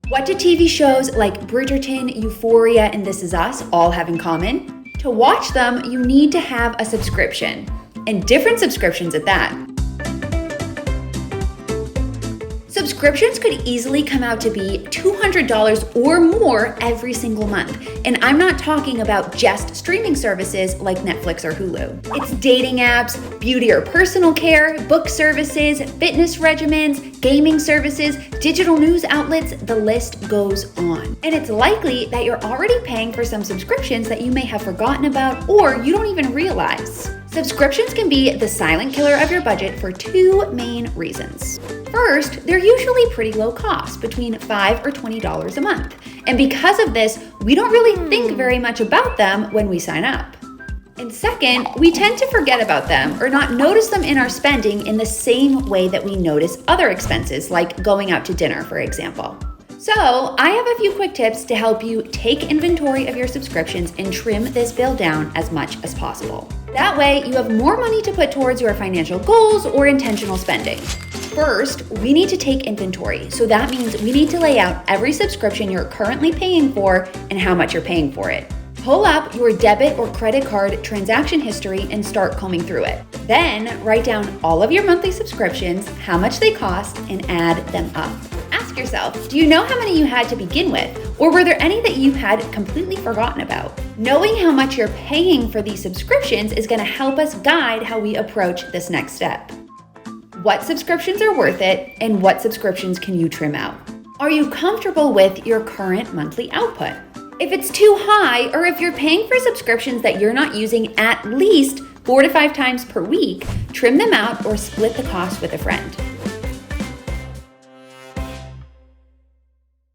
What do TV shows like Bridgerton, Euphoria, and This Is Us all have in common? To watch them, you need to have a subscription, and different subscriptions at that. Subscriptions could easily come out to be $200 or more every single month. And I'm not talking about just streaming services like Netflix or Hulu. It's dating apps, beauty or personal care, book services, fitness regimens, gaming services, digital news outlets, the list goes on. And it's likely that you're already paying for some subscriptions that you may have forgotten about or you don't even realize. Subscriptions can be the silent killer of your budget for two main reasons. First, they're usually pretty low cost, between $5 or $20 a month. And because of this, we don't really think very much about them when we sign up. And second, we tend to forget about them or not notice them in our spending in the same way that we notice other expenses, like going out to dinner, for example. So, I have a few quick tips to help you take inventory of your subscriptions and trim this bill down as much as possible. That way, you have more money to put towards your financial goals or intentional spending. First, we need to take inventory. So that means we need to lay out every subscription you're currently paying for and how much you're paying for it. Pull up your debit or credit card transaction history and start combing through it. Then write down all of your monthly subscriptions, how much they cost, and add them up. Ask yourself, do you know how many you had to begin with? Or were there any that you had completely forgotten about? Knowing how much you're paying for these subscriptions is going to help us guide how we approach this next step. What subscriptions are worth it, and what subscriptions can you trim out? Are you comfortable with your current monthly output? If it's too high, or if you're paying for subscriptions that you're not using at least 4 to 5 times per week, trim them out or split the cost with a friend.